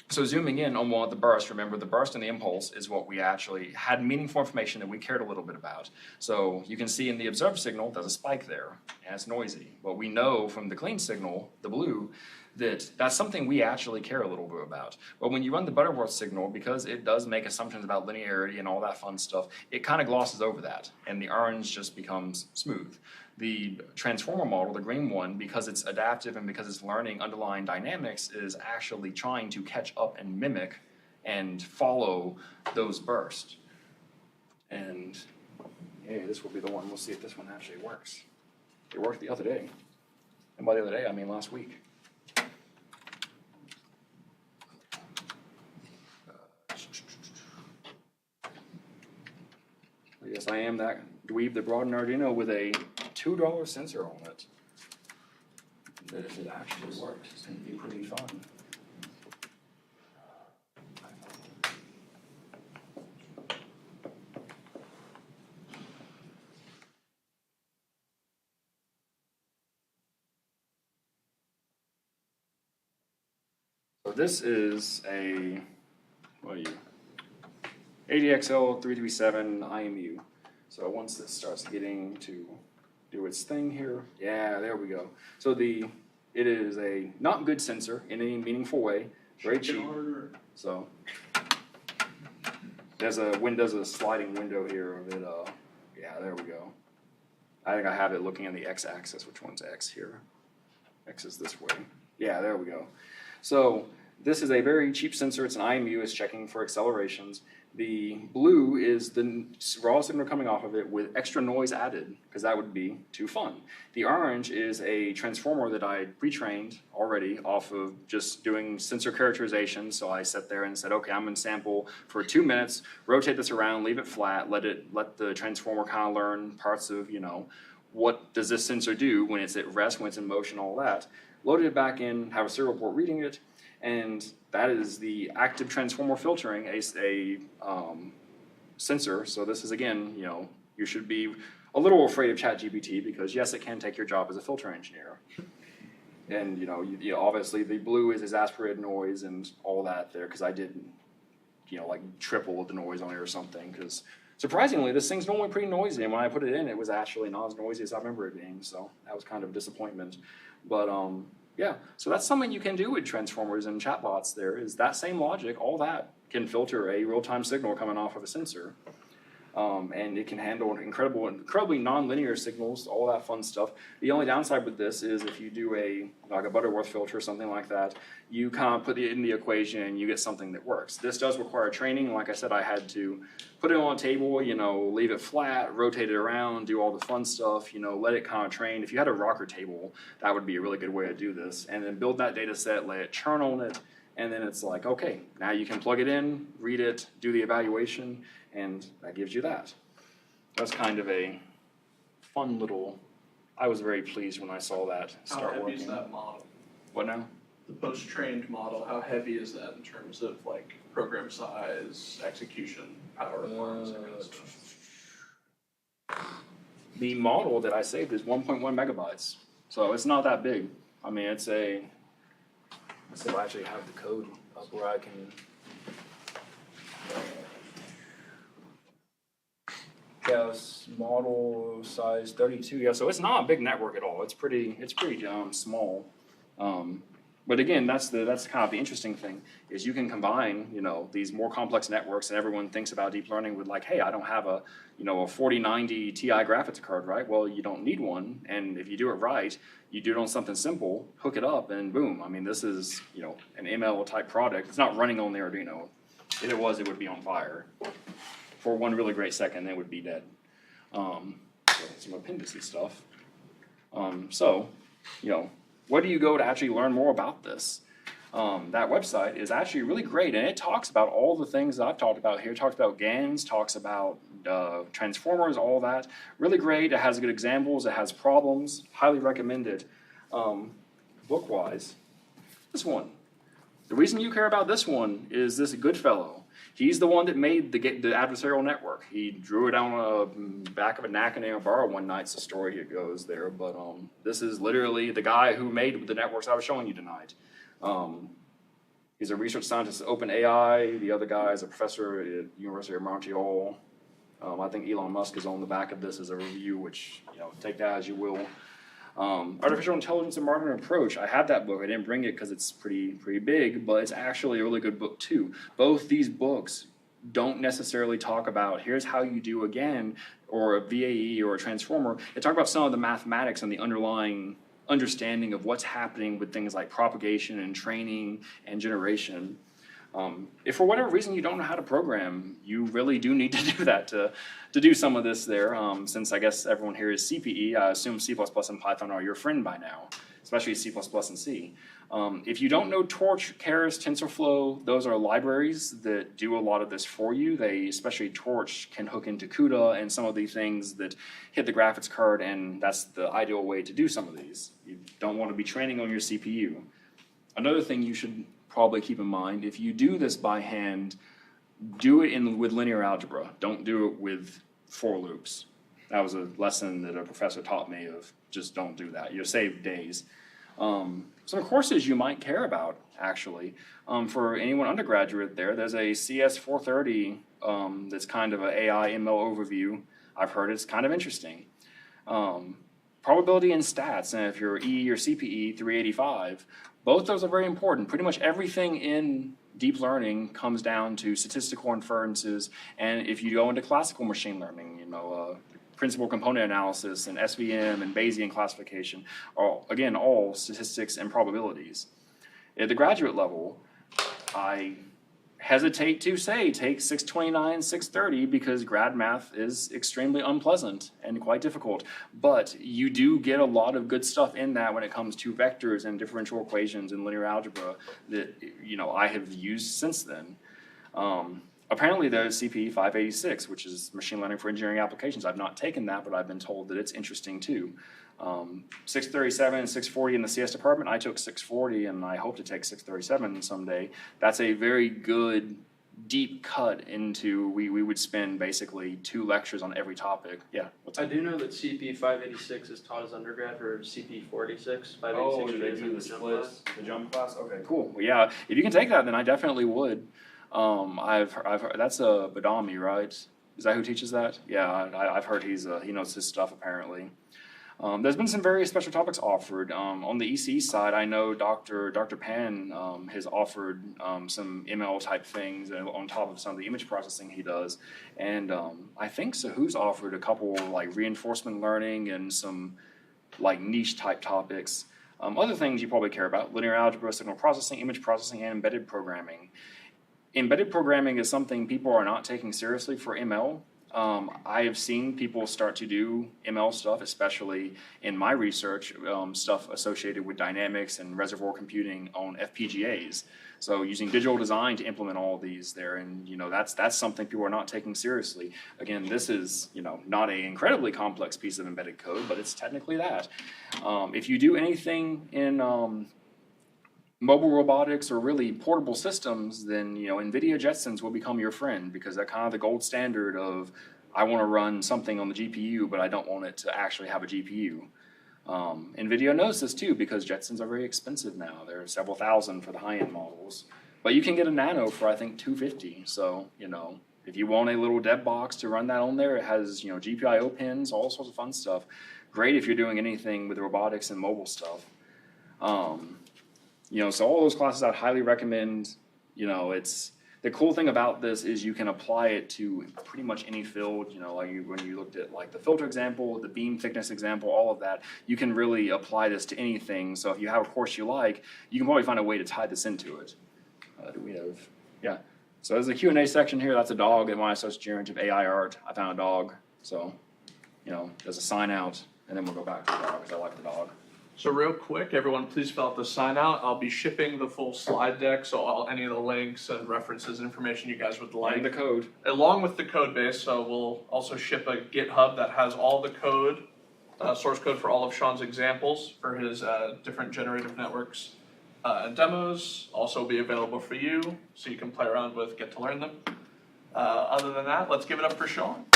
So zooming in on the burst, remember the burst and the impulse is what we actually had meaningful information that we cared a little bit about. So you can see in the observed signal, there's a spike there, and it's noisy. But we know from the clean signal, the blue, that's something we actually care a little bit about. But when you run the Butterworth signal, because it does make assumptions about linearity and all that fun stuff, it kind of glosses over that, and the orange just becomes smooth. The transformer model, the green one, because it's adaptive and because it's learning underlying dynamics, is actually trying to catch up and mimic and follow those bursts. And yeah, this will be the one. We'll see if this one actually works. It worked the other day. And by the other day, I mean last week. Yes, I am that dweeb that brought an Arduino with a $2 sensor on it. That if it actually worked, it's going to be pretty fun. So this is a, what are you? ADXL 337 IMU. So once this starts getting to do its thing here, yeah, there we go. So it is a not good sensor in any meaningful way, very cheap. So there's a sliding window here of it. Yeah, there we go. I think I have it looking on the x-axis. Which one's x here? X is this way. Yeah, there we go. So this is a very cheap sensor. It's an IMU. It's checking for accelerations. The blue is the raw signal coming off of it with extra noise added, because that would be too fun. The orange is a transformer that I pre-trained already off of just doing sensor characterization. So I sat there and said, okay, I'm going to sample for 2 minutes, rotate this around, leave it flat, let the transformer kind of learn parts of, what does this sensor do when it's at rest, when it's in motion, all that. Loaded it back in, have a serial port reading it, and that is the active transformer filtering a sensor. So this is, again, you should be a little afraid of ChatGPT because yes, it can take your job as a filter engineer. And obviously the blue is exasperated noise and all that there, because I did like triple the noise on it or something, because surprisingly this thing's normally pretty noisy, and when I put it in it was actually not as noisy as I remember it being, so that was kind of a disappointment. But yeah, so that's something you can do with transformers and chatbots there, is that same logic, all that can filter a real-time signal coming off of a sensor. and it can handle incredibly nonlinear signals, all that fun stuff. The only downside with this is if you do like a Butterworth filter or something like that, you kind of put it in the equation and you get something that works. This does require training. Like I said, I had to put it on a table, leave it flat, rotate it around, do all the fun stuff, let it kind of train. If you had a rocker table, that would be a really good way to do this. And then build that data set, let it churn on it, and then it's like, okay, now you can plug it in, read it, do the evaluation, and that gives you that. That's kind of a fun little, I was very pleased when I saw that start working. How heavy is that model? What now? The post-trained model, how heavy is that in terms of like program size, execution, power requirements, that kind of stuff? The model that I saved is 1.1 megabytes. So it's not that big. I mean, let's see if I actually have the code up where I can. Yes, model size 32. Yeah, so it's not a big network at all. It's pretty small. But again, that's kind of the interesting thing is you can combine, these more complex networks, and everyone thinks about deep learning with like, hey, I don't have a 4090 Ti graphics card, right? Well, you don't need one, and if you do it right, you do it on something simple, hook it up, and boom. I mean, this is an ML type product. It's not running on the Arduino. If it was, it would be on fire. For one really great second, it would be dead. Some appendices stuff. Where do you go to actually learn more about this? That website is actually really great, and it talks about all the things that I've talked about here. It talks about GANs, talks about transformers, all that. Really great. It has good examples. It has problems. Highly recommended. Book-wise, this one. The reason you care about this one is this good fellow. He's the one that made the adversarial network. He drew it on the back of a napkin in a bar one night. It's the story it goes there. But this is literally the guy who made the networks I was showing you tonight. He's a research scientist at OpenAI. The other guy is a professor at University of Montreal. I think Elon Musk is on the back of this as a review, which, take that as you will. Artificial Intelligence and Modern Approach. I have that book. I didn't bring it because it's pretty big, but it's actually a really good book too. Both these books don't necessarily talk about here's how you do a GAN or a VAE or a transformer. They talk about some of the mathematics and the underlying understanding of what's happening with things like propagation and training and generation. If for whatever reason you don't know how to program, you really do need to do that to do some of this there. Since I guess everyone here is CPE, I assume C++ and Python are your friend by now, especially C++ and C. If you don't know Torch, Keras, TensorFlow, those are libraries that do a lot of this for you. Especially Torch can hook into CUDA and some of the things that hit the graphics card, and that's the ideal way to do some of these. You don't want to be training on your CPU. Another thing you should probably keep in mind, if you do this by hand, do it with linear algebra. Don't do it with for loops. That was a lesson that a professor taught me of just don't do that. You'll save days. Some courses you might care about, actually. For anyone undergraduate there's a CS 430 that's kind of an AI ML overview. I've heard it's kind of interesting. Probability and stats, and if you're E or CPE 385, both those are very important. Pretty much everything in deep learning comes down to statistical inferences, and if you go into classical machine learning, principal component analysis and SVM and Bayesian classification, are again all statistics and probabilities. At the graduate level, I hesitate to say take 629, 630 because grad math is extremely unpleasant and quite difficult. But you do get a lot of good stuff in that when it comes to vectors and differential equations and linear algebra that I have used since then. Apparently there's CP 586, which is machine learning for engineering applications. I've not taken that, but I've been told that it's interesting too. 637 and 640 in the CS department. I took 640 and I hope to take 637 someday. That's a very good deep cut into, we would spend basically 2 lectures on every topic. Yeah. I do know that CP 586 is taught as undergrad or CP 46. 586 is the jump class. The jump class? Okay, cool. Well, yeah, if you can take that, then I definitely would. I've heard, that's a Badami, right? Is that who teaches that? Yeah, I've heard he knows his stuff apparently. There's been some very special topics offered. On the ECE side, I know Dr. Pan has offered some ML type things on top of some of the image processing he does. And I think Sahu's offered a couple like reinforcement learning and some like niche type topics. Other things you probably care about: linear algebra, signal processing, image processing, and embedded programming. Embedded programming is something people are not taking seriously for ML. I have seen people start to do ML stuff, especially in my research, stuff associated with dynamics and reservoir computing on FPGAs. So using digital design to implement all of these there, and that's something people are not taking seriously. Again, this is not an incredibly complex piece of embedded code, but it's technically that. If you do anything in mobile robotics or really portable systems, then NVIDIA Jetsons will become your friend, because they're kind of the gold standard of, I want to run something on the GPU, but I don't want it to actually have a GPU. NVIDIA knows this too, because Jetsons are very expensive now. They're several thousand for the high-end models. But you can get a Nano for, I think, $250. So, if you want a little dev box to run that on there, it has, GPIO pins, all sorts of fun stuff. Great if you're doing anything with robotics and mobile stuff. So all those classes I'd highly recommend. It's the cool thing about this is you can apply it to pretty much any field. Like when you looked at like the filter example, the beam thickness example, all of that, you can really apply this to anything. So if you have a course you like, you can probably find a way to tie this into it. Do we have? Yeah. So there's a Q&A section here. That's a dog in my associate generative AI art. I found a dog. So, there's a sign out, and then we'll go back to the dog because I like the dog. So real quick, everyone, please fill out the sign out. I'll be shipping the full slide deck, so any of the links and references and information you guys would like. And the code. Along with the code base, so we'll also ship a GitHub that has all the code, source code for all of Sean's examples for his different generative networks and demos. Also be available for you, so you can play around with, get to learn them. Other than that, let's give it up for Sean.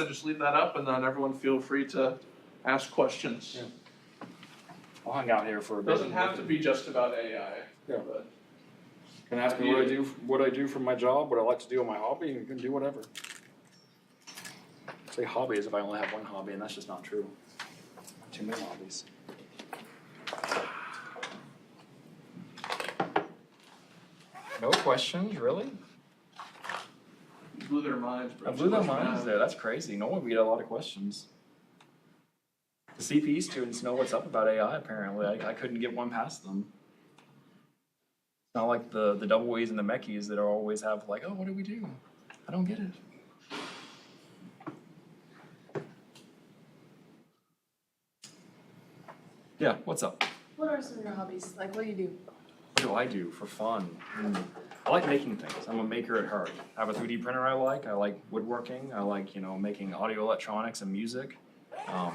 Just leave that up, and then everyone feel free to ask questions. Yeah. I'll hang out here for a bit. Doesn't have to be just about AI. Yeah. But can ask me what I do for my job, what I like to do on my hobby, and you can do whatever. Say hobby as if I only have one hobby, and that's just not true. Too many hobbies. No questions, really? Blew their minds, bro. I blew their minds there. That's crazy. No one, we get a lot of questions. The CPE students know what's up about AI, apparently. I couldn't get one past them. It's not like the double E's and the Meckies that always have like, oh, what do we do? I don't get it. Yeah, what's up? What are some of your hobbies? Like, what do you do? What do I do for fun? I like making things. I'm a maker at heart. I have a 3D printer I like. I like woodworking. I like, making audio electronics and music. I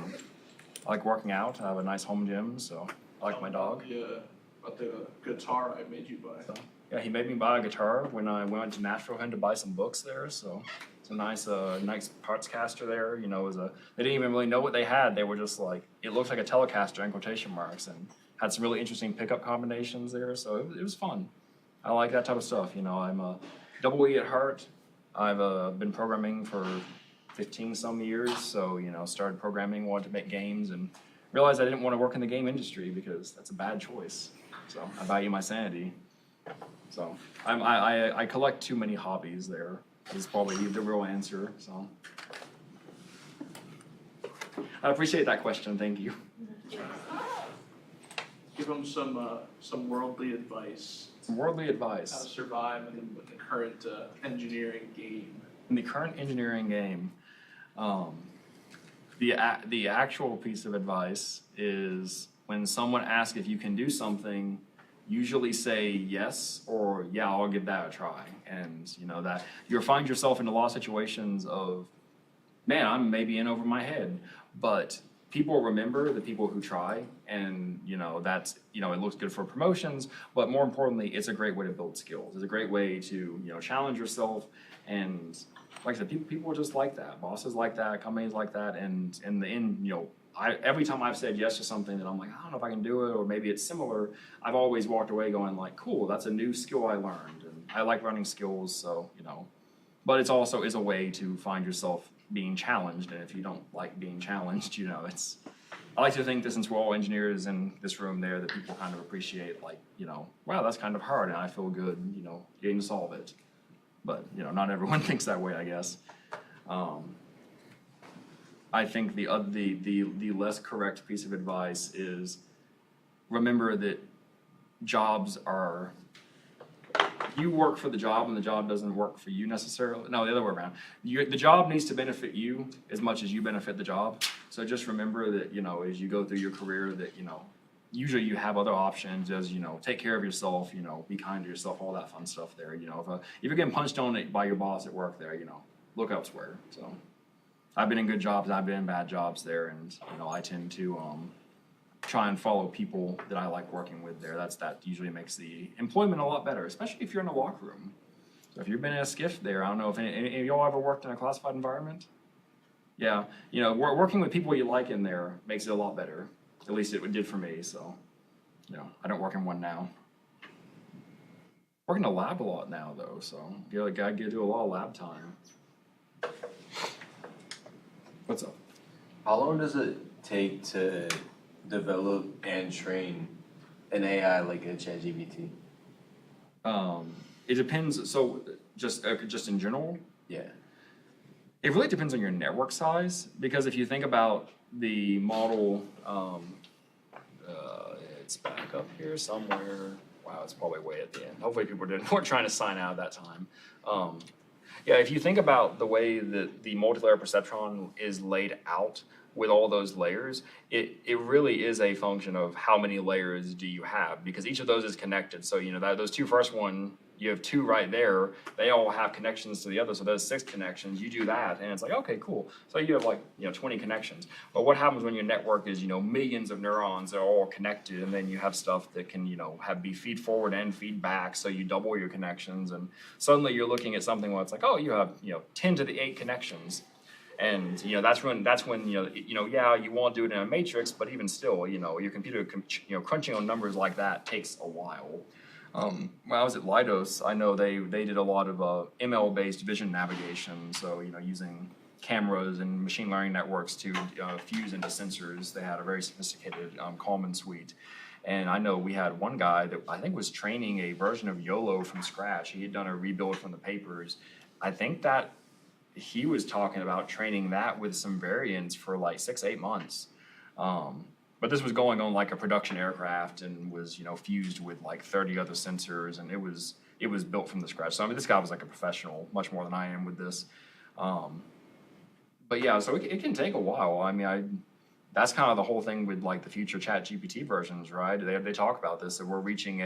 like working out. I have a nice home gym, so I like my dog. Yeah, about the guitar I made you buy. So, yeah, he made me buy a guitar when I went to Nashville to buy some books there, so it's a nice parts caster there. They didn't even really know what they had. They were just like, it looked like a Telecaster in quotation marks, and had some really interesting pickup combinations there, so it was fun. I like that type of stuff. I'm a double E at heart. I've been programming for 15 some years, so started programming, wanted to make games, and realized I didn't want to work in the game industry because that's a bad choice. So I value my sanity. So I collect too many hobbies there. Is probably the real answer. So I appreciate that question. Thank you. Give them some worldly advice. Some worldly How to advice. survive in the current engineering game. In the current engineering game, the actual piece of advice is when someone asks if you can do something, usually say yes or yeah, I'll give that a try. And that you'll find yourself in a lot of situations of, man, I'm maybe in over my head, but people remember the people who try, and that's it looks good for promotions, but more importantly, it's a great way to build skills. It's a great way to challenge yourself, and like I said, people are just like that. Bosses like that, companies like that, and in the end, every time I've said yes to something that I'm like, I don't know if I can do it, or maybe it's similar, I've always walked away going like, cool, that's a new skill I learned, and I like running skills, so but it's also is a way to find yourself being challenged, and if you don't like being challenged, you know, it's, I like to think that since we're all engineers in this room there, that people kind of appreciate, like, you know, wow, that's kind of hard, and I feel good, you know, getting to solve it. But, you know, not everyone thinks that way, I guess. I think the less correct piece of advice is remember that jobs are, you work for the job and the job doesn't work for you necessarily. No, the other way around. The job needs to benefit you as much as you benefit the job. So just remember that, you know, as you go through your career that, you know, usually you have other options as, you know, take care of yourself, you know, be kind to yourself, all that fun stuff there. You know, if you're getting punched on it by your boss at work there, you know, look elsewhere. So I've been in good jobs, I've been in bad jobs there, and, you know, I tend to try and follow people that I like working with there. That usually makes the employment a lot better, especially if you're in a locker room. So if you've been in a skiff there, I don't know if any of y'all ever worked in a classified environment? Yeah, you know, working with people you like in there makes it a lot better. At least it did for me, so, you know, I don't work in one now. Work in a lab a lot now, though, so I get to do a lot of lab time. What's up? How long does it take to develop and train an AI like a ChatGPT? It depends. So just in general, Yeah. it really depends on your network size, because if you think about the model, it's back up here somewhere. Wow, it's probably way at the end. Hopefully people weren't trying to sign out at that time. Yeah, if you think about the way that the multilayer perceptron is laid out with all those layers, it really is a function of how many layers do you have, because each of those is connected. So, you know, those two first one, you have two right there, they all have connections to the other, so there's 6 connections. You do that, and it's like, okay, cool. So you have, like, you know, 20 connections. But what happens when your network is, you know, millions of neurons that are all connected, and then you have stuff that can, you know, be feed forward and feed back, so you double your connections, and suddenly you're looking at something where it's like, oh, you have, you know, 10 to the 8 connections. And, you know, that's when you know, yeah, you want to do it in a matrix, but even still, you know, your computer, you know, crunching on numbers like that takes a while. When I was at Leidos, I know they did a lot of ML-based vision navigation, so, you know, using cameras and machine learning networks to fuse into sensors. They had a very sophisticated Kalman suite. And I know we had one guy that I think was training a version of YOLO from scratch. He had done a rebuild from the papers. I think that he was talking about training that with some variants for like 6-8 months. But this was going on like a production aircraft and was, you know, fused with like 30 other sensors, and it was built from the scratch. So I mean, this guy was like a professional, much more than I am with this. But yeah, so it can take a while. I mean, that's kind of the whole thing with like the future ChatGPT versions, right? They talk about this, that we're reaching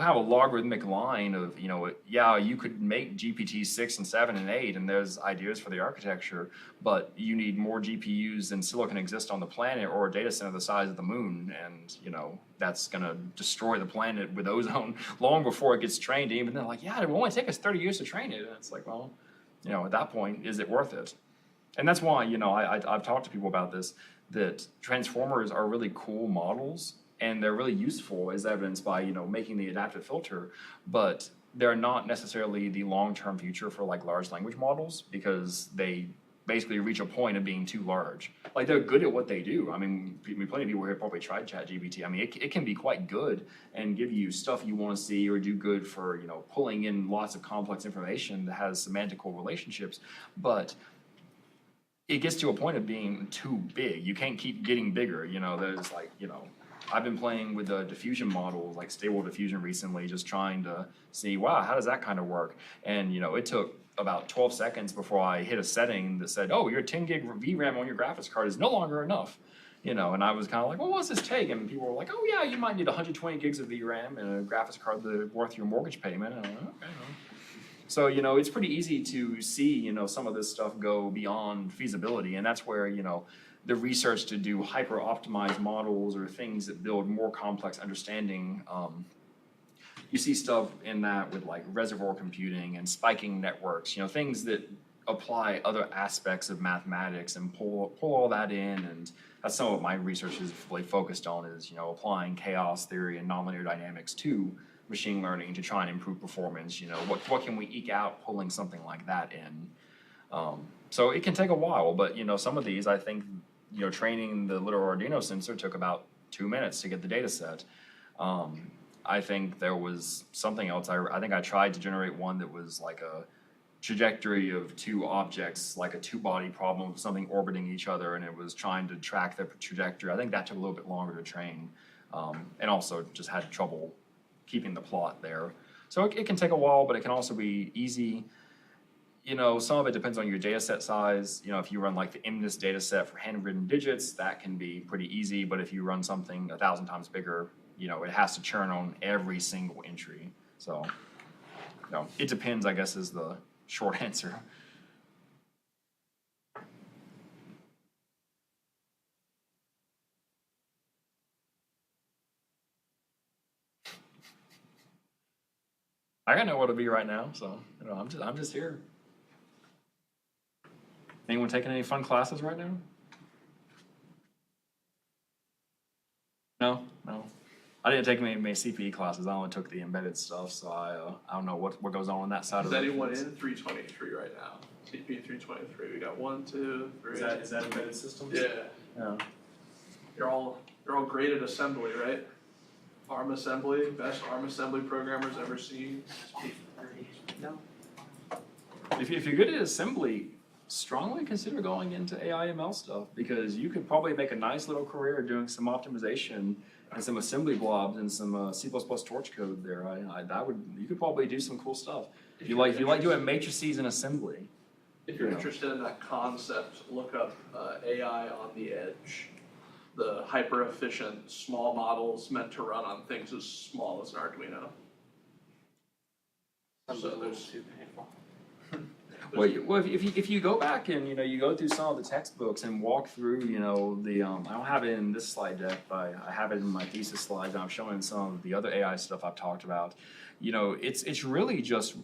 have a logarithmic line of, you know, yeah, you could make GPT 6 and 7 and 8, and there's ideas for the architecture, but you need more GPUs than silicon exist on the planet or a data center the size of the moon, and, you know, that's gonna destroy the planet with ozone long before it gets trained. Even they're like, yeah, it will only take us 30 years to train it, and it's like, well, you know, at that point, is it worth it? And that's why, you know, I've talked to people about this, that transformers are really cool models, and they're really useful as evidenced by, you know, making the adaptive filter, but they're not necessarily the long-term future for like large language models, because they basically reach a point of being too large. Like, they're good at what they do. I mean, plenty of people here probably tried ChatGPT. I mean, it can be quite good and give you stuff you want to see, or do good for, you know, pulling in lots of complex information that has semantical relationships, but it gets to a point of being too big. You can't keep getting bigger, you know. There's like, you know, I've been playing with the diffusion model, like stable diffusion recently, just trying to see, wow, how does that kind of work? And, you know, it took about 12 seconds before I hit a setting that said, oh, your 10 gig VRAM on your graphics card is no longer enough. You know, and I was kind of like, well, what does this take? And people were like, oh yeah, you might need 120 gigs of VRAM and a graphics card that's worth your mortgage payment. And I'm like, okay. So, you know, it's pretty easy to see, you know, some of this stuff go beyond feasibility, and that's where, you know, the research to do hyper-optimized models or things that build more complex understanding, you see stuff in that with like reservoir computing and spiking networks, you know, things that apply other aspects of mathematics and pull all that in. And that's some of what my research is really focused on, is, you know, applying chaos theory and nonlinear dynamics to machine learning to try and improve performance. You know, what can we eke out pulling something like that in? So it can take a while, but some of these, I think, training the little Arduino sensor took about 2 minutes to get the data set. I think there was something else. I think I tried to generate one that was like a trajectory of two objects, like a two-body problem of something orbiting each other, and it was trying to track the trajectory. I think that took a little bit longer to train, and also just had trouble keeping the plot there. So it can take a while, but it can also be easy. Some of it depends on your data set size. If you run like the MNIST data set for handwritten digits, that can be pretty easy, but if you run something 1,000 times bigger, it has to churn on every single entry. So, it depends, I guess, is the short answer. I got nowhere to be right now, so I'm just here. Anyone taking any fun classes right now? No. I didn't take many CPE classes. I only took the embedded stuff, so I don't know what goes on that side Is of it. anyone in 323 right now? CP 323. We got 1, 2, 3. Is that embedded systems? Yeah. You're all great at assembly, right? ARM assembly, best ARM assembly programmers ever seen. No. If you're good at assembly, strongly consider going into AI ML stuff, because you could probably make a nice little career doing some optimization and some assembly blobs and some C++ torch code there. You could probably do some cool stuff. If you like doing matrices and assembly. If you're interested in that concept, look up AI on the edge. The hyper efficient small models meant to run on things as small as an Arduino. So there's too painful. Well, if you go back and you go through some of the textbooks and walk through the I don't have it in this slide deck, but I have it in my thesis slides, and I'm showing some of the other AI stuff I've talked about. It's really just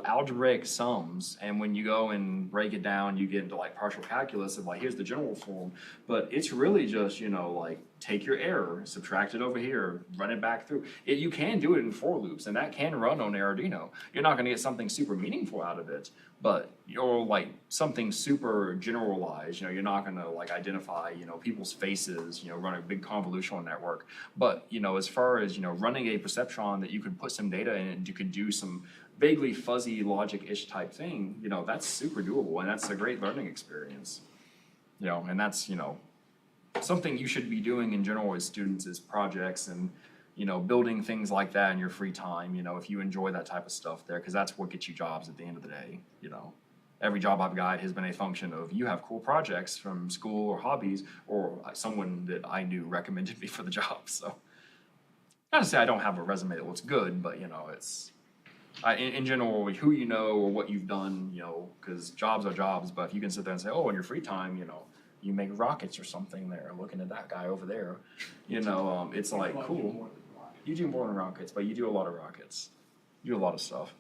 algebraic sums, and when you go and break it down, you get into like partial calculus of like, here's the general form, but it's really just like take your error, subtract it over here, run it back through it. You can do it in for loops, and that can run on Arduino. You're not going to get something super meaningful out of it, but you're like something super generalized. You're not going to like identify people's faces, run a big convolutional network, but as far as running a perceptron that you could put some data in and you could do some vaguely fuzzy logic-ish type thing, that's super doable, and that's a great learning experience. And that's something you should be doing in general as students, is projects and building things like that in your free time, if you enjoy that type of stuff there, because that's what gets you jobs at the end of the day. Every job I've got has been a function of you have cool projects from school or hobbies, or someone that I knew recommended me for the job. So not to say I don't have a resume that looks good, but it's in general who or what you've done, because jobs are jobs. But if you can sit there and say, oh, in your free time, you make rockets or something there, looking at that guy over there, it's like cool. You do more than rockets, but you do a lot of rockets. You do a lot of stuff.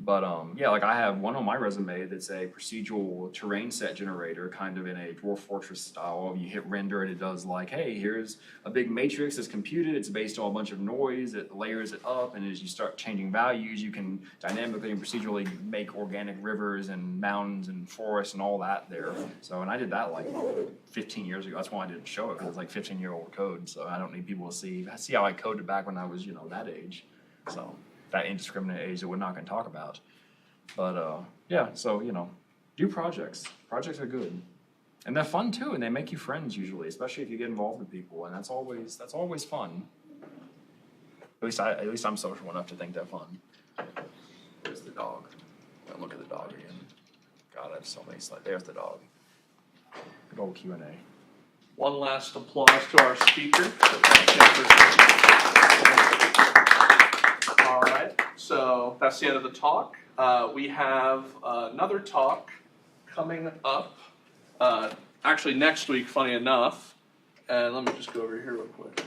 But like I have one on my resume that's a procedural terrain set generator, kind of in a Dwarf Fortress style. You hit render and it does like, hey, here's a big matrix that's computed. It's based on a bunch of noise. It layers it up, and as you start changing values, you can dynamically and procedurally make organic rivers and mountains and forests and all that there. So, and I did that like 15 years ago. That's why I didn't show it, because it's like 15-year-old code. So I don't need people to see how I coded back when I was that age. So that indiscriminate age that we're not going to talk about. But so do projects. Projects are good, and they're fun too, and they make you friends usually, especially if you get involved with people, and that's always fun. At least I'm social enough to think they're fun. There's the dog. Don't look at the dog again. God, I have so many slides. There's the dog. Good old Q&A. one last applause to our speaker. Thank you for all right, so that's the end of the talk. We have another talk coming up, actually next week, funny enough. And let me just go over here real quick.